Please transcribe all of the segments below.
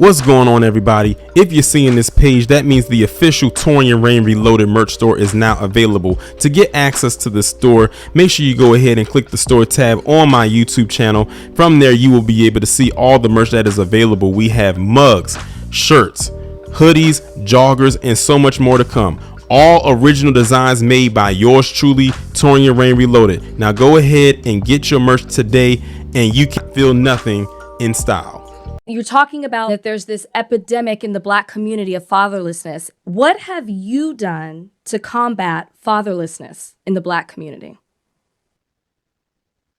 What's going on, everybody? If you're seeing this page, that means the official Taurean Reloaded merch store is now available. To get access to the store, make sure you go ahead and click the store tab on my YouTube channel. From there, you will be able to see all the merch that is available. We have mugs, shirts, hoodies, joggers, and so much more to come. All original designs made by yours truly, Taurean Reloaded. Now go ahead and get your merch today, and you can feel nothing in style. You're talking about that there's this epidemic in the Black community of fatherlessness. What have you done to combat fatherlessness in the Black community?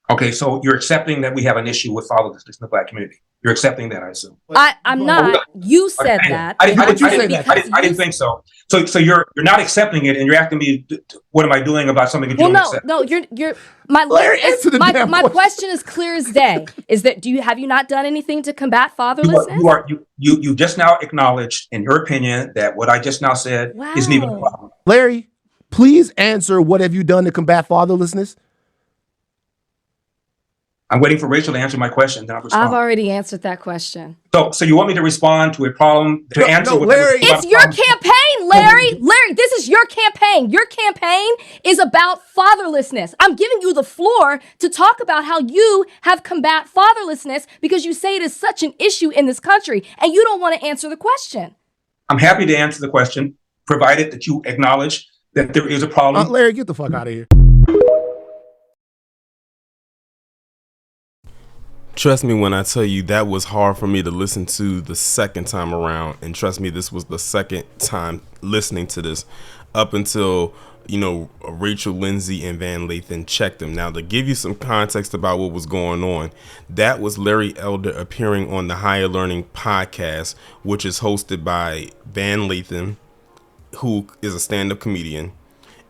Okay, so you're accepting that we have an issue with fatherlessness in the Black community. You're accepting that, I assume. I'm not. You said that. I didn't think so. So you're not accepting it, and you're asking me, what am I doing about something that you don't accept? No, you're my question is clear as day. Is that have you not done anything to combat fatherlessness? You just now acknowledged, in your opinion, that what I just now said isn't even a problem. Larry, please answer, what have you done to combat fatherlessness? I'm waiting for Rachel to answer my question, then I'll respond. I've already answered that question. So you want me to respond to a problem, to answer? No, Larry. It's your campaign, Larry. Larry, this is your campaign. Your campaign is about fatherlessness. I'm giving you the floor to talk about how you have combat fatherlessness because you say it is such an issue in this country, and you don't want to answer the question. I'm happy to answer the question, provided that you acknowledge that there is a problem. Larry, get the fuck out of here. Trust me when I tell you that was hard for me to listen to the second time around. And trust me, this was the second time listening to this up until, Rachel Lindsay and Van Lathan checked him. Now, to give you some context about what was going on, that was Larry Elder appearing on the Higher Learning podcast, which is hosted by Van Lathan, who is a stand-up comedian,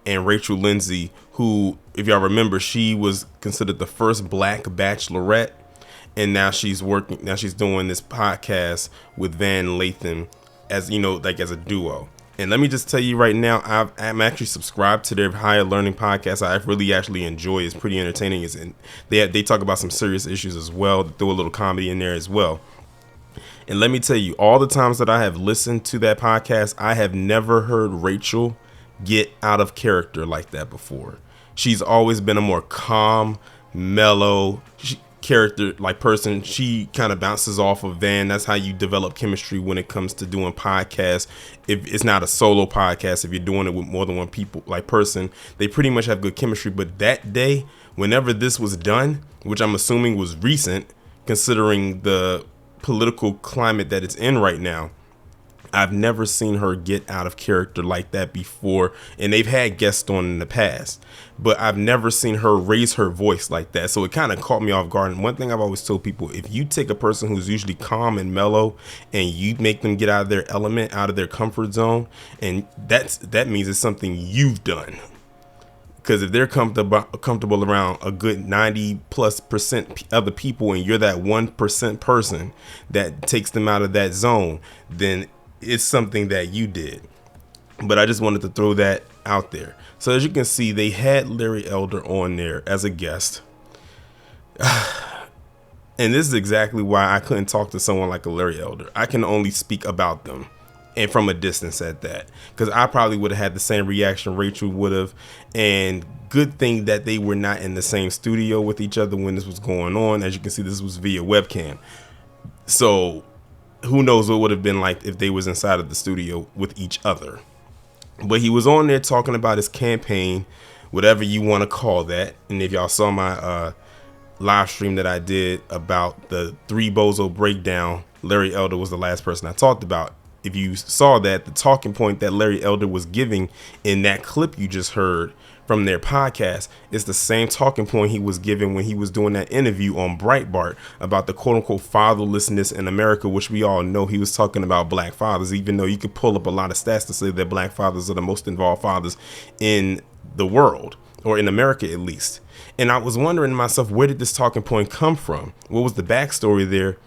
and Rachel Lindsay, who, if y'all remember, she was considered the first Black bachelorette. And now she's doing this podcast with Van Lathan as a duo. And let me just tell you right now, I'm actually subscribed to their Higher Learning podcast. I really actually enjoy it. It's pretty entertaining. And they talk about some serious issues as well. They throw a little comedy in there as well. And let me tell you, all the times that I have listened to that podcast, I have never heard Rachel get out of character like that before. She's always been a more calm, mellow character, like person. She kind of bounces off of Van. That's how you develop chemistry when it comes to doing podcasts. If it's not a solo podcast, if you're doing it with more than one person, they pretty much have good chemistry. But that day, whenever this was done, which I'm assuming was recent, considering the political climate that it's in right now, I've never seen her get out of character like that before. And they've had guests on in the past, but I've never seen her raise her voice like that. So it kind of caught me off guard. And one thing I've always told people, if you take a person who's usually calm and mellow and you make them get out of their element, out of their comfort zone, and that means it's something you've done. Because if they're comfortable around a good 90+% other people, and you're that 1% person that takes them out of that zone, then it's something that you did. But I just wanted to throw that out there. So as you can see, they had Larry Elder on there as a guest. And this is exactly why I couldn't talk to someone like a Larry Elder. I can only speak about them, and from a distance at that, because I probably would have had the same reaction Rachel would have. And good thing that they were not in the same studio with each other when this was going on. As you can see, this was via webcam. So who knows what would have been like if they was inside of the studio with each other. But he was on there talking about his campaign, whatever you want to call that. And if y'all saw my live stream that I did about the 3 bozo breakdown, Larry Elder was the last person I talked about. If you saw that, the talking point that Larry Elder was giving in that clip you just heard from their podcast is the same talking point he was giving when he was doing that interview on Breitbart about the quote unquote fatherlessness in America, which we all know he was talking about Black fathers, even though you could pull up a lot of stats to say that Black fathers are the most involved fathers in the world, or in America at least. And I was wondering to myself, where did this talking point come from? What was the backstory there?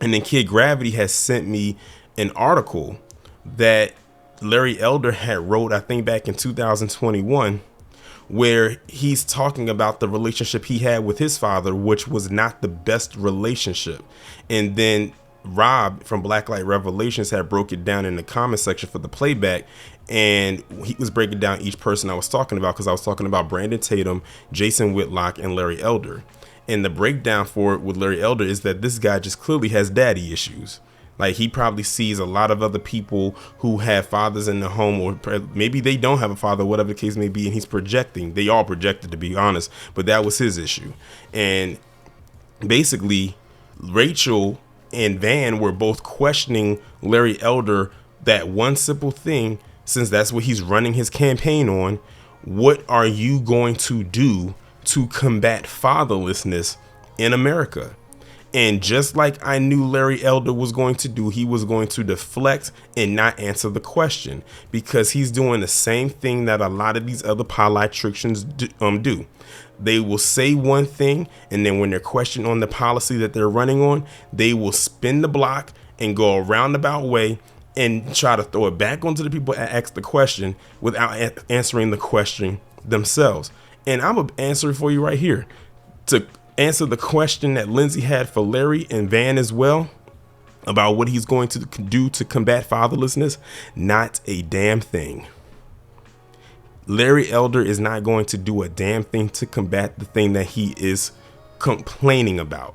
And then Kid Gravity has sent me an article that Larry Elder had wrote, I think back in 2021, where he's talking about the relationship he had with his father, which was not the best relationship. And then Rob from Blacklight Revelations had broke it down in the comment section for the playback, and he was breaking down each person I was talking about, because I was talking about Brandon Tatum, Jason Whitlock, and Larry Elder. And the breakdown for it with Larry Elder is that this guy just clearly has daddy issues. Like, he probably sees a lot of other people who have fathers in the home, or maybe they don't have a father, whatever the case may be, and he's projecting. They all projected, to be honest, but that was his issue. And basically, Rachel and Van were both questioning Larry Elder that one simple thing, since that's what he's running his campaign on. What are you going to do to combat fatherlessness in America? And just like I knew Larry Elder was going to do, he was going to deflect and not answer the question, because he's doing the same thing that a lot of these other politicians do. They will say one thing, and then when they're questioned on the policy that they're running on, they will spin the block and go a roundabout way and try to throw it back onto the people that ask the question without answering the question themselves. And I'm going to answer it for you right here. To answer the question that Lindsay had for Larry and Van as well, about what he's going to do to combat fatherlessness, not a damn thing. Larry Elder is not going to do a damn thing to combat the thing that he is complaining about.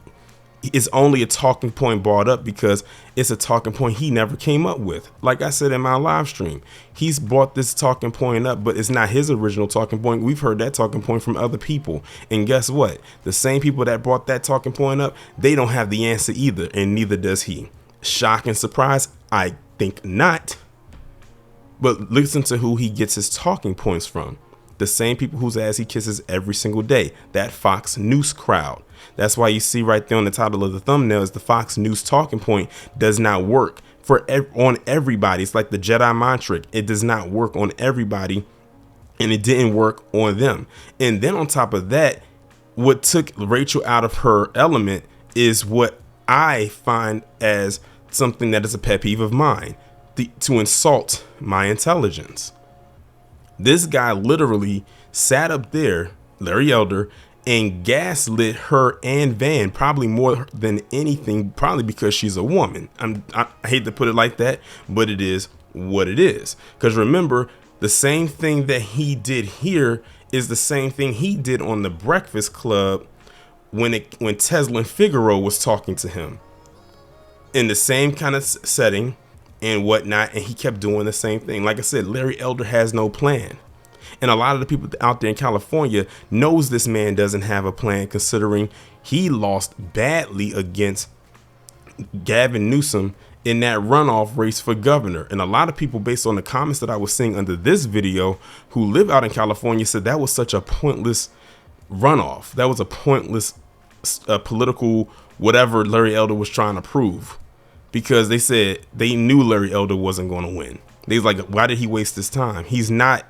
It's only a talking point brought up because it's a talking point he never came up with. Like I said in my live stream, he's brought this talking point up, but it's not his original talking point. We've heard that talking point from other people. And guess what? The same people that brought that talking point up, they don't have the answer either, and neither does he. Shock and surprise? I think not. But listen to who he gets his talking points from. The same people whose ass he kisses every single day. That Fox News crowd. That's why you see right there on the title of the thumbnail is the Fox News talking point does not work on everybody. It's like the Jedi mind trick. It does not work on everybody, and it didn't work on them. And then on top of that, what took Rachel out of her element is what I find as something that is a pet peeve of mine. To insult my intelligence. This guy literally sat up there, Larry Elder, and gaslit her and Van, probably more than anything, probably because she's a woman. I hate to put it like that, but it is what it is. Because remember, the same thing that he did here is the same thing he did on the Breakfast Club when Tesla and Figaro was talking to him in the same kind of setting and whatnot, and he kept doing the same thing. Like I said, Larry Elder has no plan. And a lot of the people out there in California knows this man doesn't have a plan, considering he lost badly against Gavin Newsom in that runoff race for governor. And a lot of people, based on the comments that I was seeing under this video, who live out in California, said that was such a pointless runoff. That was a pointless political whatever Larry Elder was trying to prove. Because they said they knew Larry Elder wasn't going to win. They was like, why did he waste his time? He's not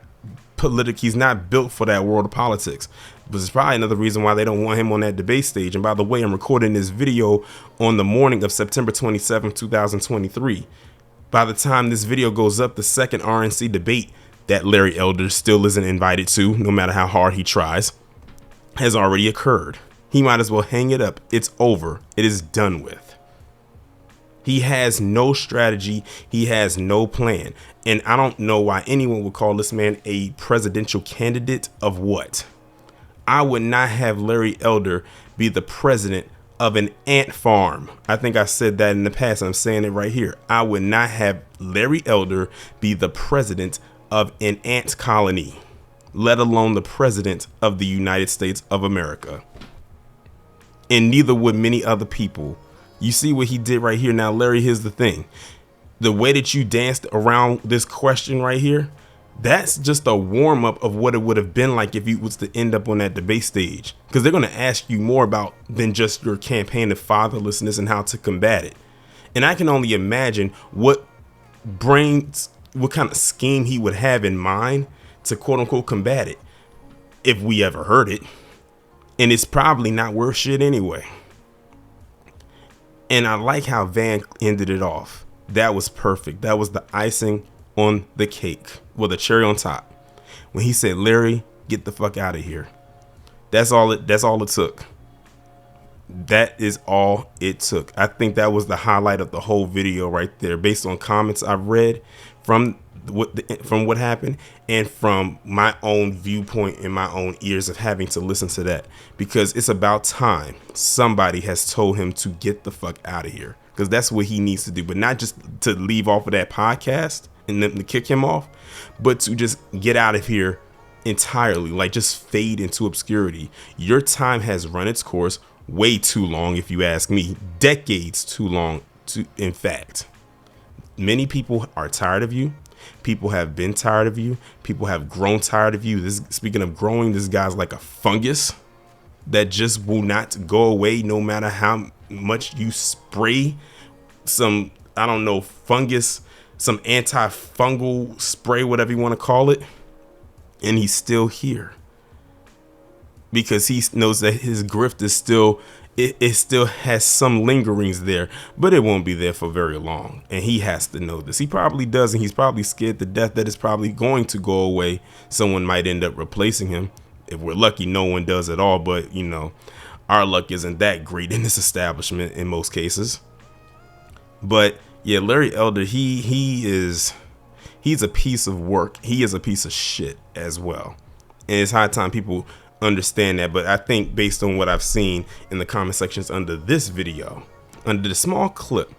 he's not built for that world of politics. But it's probably another reason why they don't want him on that debate stage. And by the way, I'm recording this video on the morning of September 27, 2023. By the time this video goes up, the second RNC debate that Larry Elder still isn't invited to, no matter how hard he tries, has already occurred. He might as well hang it up. It's over. It is done with. He has no strategy. He has no plan. And I don't know why anyone would call this man a presidential candidate of what? I would not have Larry Elder be the president of an ant farm. I think I said that in the past. I'm saying it right here. I would not have Larry Elder be the president of an ant colony, let alone the president of the United States of America. And neither would many other people. You see what he did right here. Now, Larry, here's the thing. The way that you danced around this question right here, that's just a warm up of what it would have been like if you was to end up on that debate stage, because they're going to ask you more about than just your campaign of fatherlessness and how to combat it. And I can only imagine what kind of scheme he would have in mind to quote unquote combat it if we ever heard it. And it's probably not worth shit anyway. And I like how Van ended it off. That was perfect. That was the icing on the cake, with the cherry on top. When he said, Larry, get the fuck out of here. That's all it took. That is all it took. I think that was the highlight of the whole video right there, based on comments I've read from what happened, and from my own viewpoint and my own ears of having to listen to that, because it's about time somebody has told him to get the fuck out of here, because that's what he needs to do. But not just to leave off of that podcast and then to kick him off, but to just get out of here entirely, like just fade into obscurity. Your time has run its course. Way too long, if you ask me. Decades too long, in fact. Many people are tired of you. People have been tired of you. People have grown tired of you. Speaking of growing, this guy's like a fungus that just will not go away no matter how much you spray some, I don't know, fungus, some antifungal spray, whatever you want to call it. And he's still here. Because he knows that his grift is still, it still has some lingerings there, but it won't be there for very long. And he has to know this. He probably does, and he's probably scared to death that it's probably going to go away. Someone might end up replacing him. If we're lucky, no one does at all. But, you know, our luck isn't that great in this establishment in most cases. But yeah, Larry Elder, he's a piece of work. He is a piece of shit as well. And it's high time people understand that. But I think based on what I've seen in the comment sections under this video, under the small clip,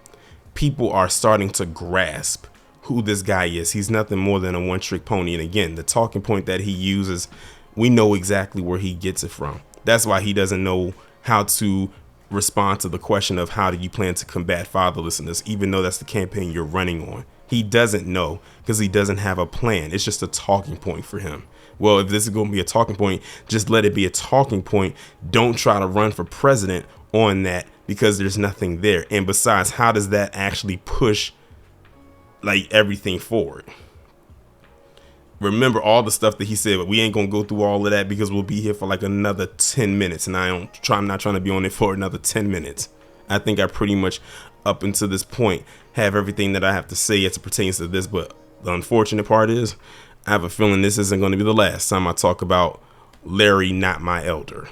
people are starting to grasp who this guy is. He's nothing more than a one-trick pony. And again, the talking point that he uses, we know exactly where he gets it from. That's why he doesn't know how to respond to the question of how do you plan to combat fatherlessness, even though that's the campaign you're running on. He doesn't know because he doesn't have a plan. It's just a talking point for him. Well, if this is going to be a talking point, just let it be a talking point. Don't try to run for president on that, because there's nothing there. And besides, how does that actually push like everything forward? Remember all the stuff that he said, but we ain't going to go through all of that because we'll be here for like another 10 minutes. And I'm not trying to be on it for another 10 minutes. I think I pretty much up until this point have everything that I have to say as it pertains to this. But the unfortunate part is I have a feeling this isn't going to be the last time I talk about Larry, not my elder.